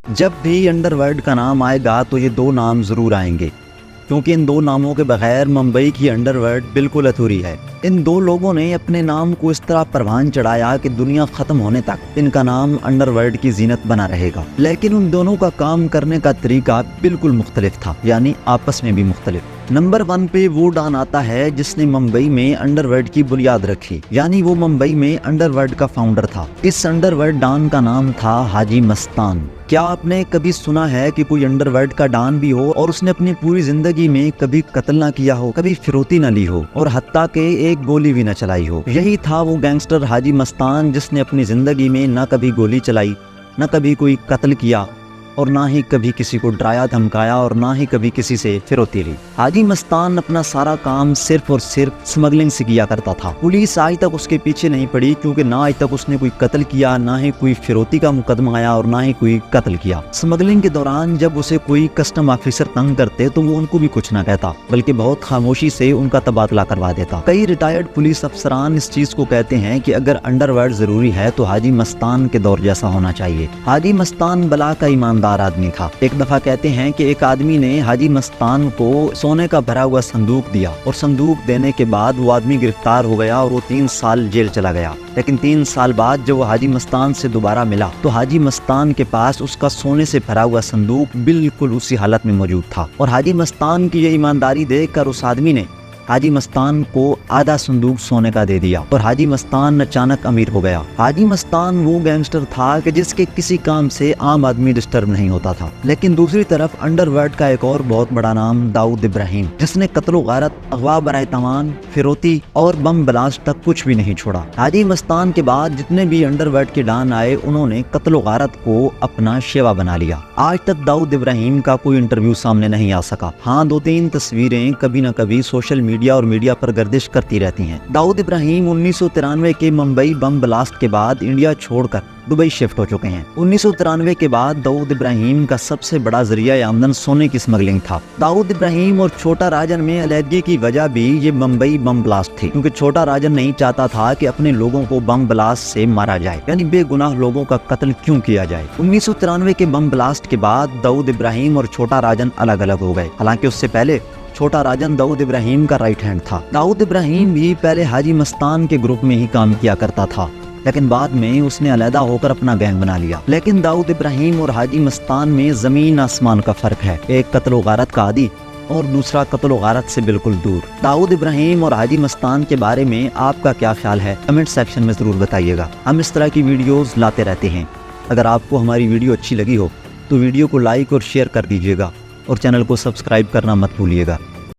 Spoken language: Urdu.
جب بھی انڈر ورلڈ کا نام آئے گا تو یہ دو نام ضرور آئیں گے، کیونکہ ان دو ناموں کے بغیر ممبئی کی انڈر ورلڈ بالکل ادھوری ہے۔ ان دو لوگوں نے اپنے نام کو اس طرح پروان چڑھایا کہ دنیا ختم ہونے تک ان کا نام انڈر ورلڈ کی زینت بنا رہے گا۔ لیکن ان دونوں کا کام کرنے کا طریقہ بالکل مختلف تھا، یعنی آپس میں بھی مختلف۔ نمبر 1 پہ وہ ڈان آتا ہے جس نے ممبئی میں انڈر ورلڈ کی بنیاد رکھی، یعنی وہ ممبئی میں انڈر ورلڈ کا فاؤنڈر تھا۔ اس انڈر ورلڈ ڈان کا نام تھا حاجی مستان۔ کیا آپ نے کبھی سنا ہے کہ کوئی انڈر ورلڈ کا ڈان بھی ہو اور اس نے اپنی پوری زندگی میں کبھی قتل نہ کیا ہو، کبھی فروتی نہ لی ہو اور حتیٰ کہ ایک گولی بھی نہ چلائی ہو؟ یہی تھا وہ گینگسٹر حاجی مستان، جس نے اپنی زندگی میں نہ کبھی گولی چلائی، نہ کبھی کوئی قتل کیا اور نہ ہی کبھی کسی کو ڈرایا دھمکایا اور نہ ہی کبھی کسی سے فروتی لی۔ حاجی مستان اپنا سارا کام صرف اور صرف سمگلنگ سے کیا کرتا تھا۔ پولیس آج تک اس کے پیچھے نہیں پڑی، کیونکہ نہ آج تک اس نے کوئی قتل کیا، نہ ہی کوئی فروتی کا مقدمہ آیا اور نہ ہی کوئی قتل کیا۔ سمگلنگ کے دوران جب اسے کوئی کسٹم آفیسر تنگ کرتے تو وہ ان کو بھی کچھ نہ کہتا، بلکہ بہت خاموشی سے ان کا تبادلہ کروا دیتا۔ کئی ریٹائرڈ پولیس افسران اس چیز کو کہتے ہیں کہ اگر انڈر ورلڈ ضروری ہے تو حاجی مستان کے دور جیسا ہونا چاہیے۔ حاجی مستان بلا کا ایماندار آدمی تھا۔ ایک دفعہ کہتے ہیں کہ ایک آدمی نے حاجی مستان کو سونے کا بھرا ہوا صندوق دیا اور صندوق دینے کے بعد وہ آدمی گرفتار ہو گیا اور وہ 3 سال جیل چلا گیا۔ لیکن 3 سال بعد جب وہ حاجی مستان سے دوبارہ ملا تو حاجی مستان کے پاس اس کا سونے سے بھرا ہوا صندوق بالکل اسی حالت میں موجود تھا، اور حاجی مستان کی یہ ایمانداری دیکھ کر اس آدمی نے حاجی مستان کو آدھا صندوق سونے کا دے دیا اور حاجی مستان اچانک امیر ہو گیا۔ حاجی مستان وہ گینگسٹر تھا کہ جس کے کسی کام سے عام آدمی ڈسٹرب نہیں ہوتا تھا۔ لیکن دوسری طرف انڈر ورلڈ کا ایک اور بہت بڑا نام داؤد ابراہیم، جس نے قتل و غارت، اغوا برائے تاوان، فروتی اور بم بلاسٹ تک کچھ بھی نہیں چھوڑا۔ حاجی مستان کے بعد جتنے بھی انڈر ورلڈ کے ڈان آئے انہوں نے قتل و غارت کو اپنا شیوا بنا لیا۔ آج تک داؤد ابراہیم کا کوئی انٹرویو سامنے نہیں آ سکا۔ ہاں 2-3 تصویریں کبھی نہ کبھی سوشل میڈیا اور میڈیا پر گردش کرتی رہتی ہیں۔ داؤد ابراہیم 1993 کے ممبئی بم بلاسٹ کے بعد انڈیا چھوڑ کر دبئی شفٹ ہو چکے ہیں۔ 1993 کے بعد داؤد ابراہیم کا سب سے بڑا ذریعہ آمدن سونے کی سمگلنگ تھا۔ داؤد ابراہیم اور چھوٹا راجن میں علیحدگی کی وجہ بھی یہ ممبئی بم بلاسٹ تھی، کیونکہ چھوٹا راجن نہیں چاہتا تھا کہ اپنے لوگوں کو بم بلاسٹ سے مارا جائے، یعنی بے گناہ لوگوں کا قتل کیوں کیا جائے۔ 1993 کے بم بلاسٹ کے بعد داؤد ابراہیم اور چھوٹا راجن الگ الگ ہو گئے، حالانکہ اس سے پہلے چھوٹا راجن داؤد ابراہیم کا رائٹ ہینڈ تھا۔ داؤد ابراہیم بھی پہلے حاجی مستان کے گروپ میں ہی کام کیا کرتا تھا، لیکن بعد میں اس نے علیحدہ ہو کر اپنا گینگ بنا لیا۔ لیکن داؤد ابراہیم اور حاجی مستان میں زمین آسمان کا فرق ہے، ایک قتل و غارت کا عادی اور دوسرا قتل و غارت سے بالکل دور۔ داؤد ابراہیم اور حاجی مستان کے بارے میں آپ کا کیا خیال ہے؟ کمنٹ سیکشن میں ضرور بتائیے گا، ہم اس طرح کی ویڈیوز لاتے رہتے ہیں۔ اگر آپ کو ہماری ویڈیو اچھی لگی ہو تو ویڈیو کو لائک اور شیئر کر دیجیے گا اور چینل کو سبسکرائب کرنا مت بھولیے گا۔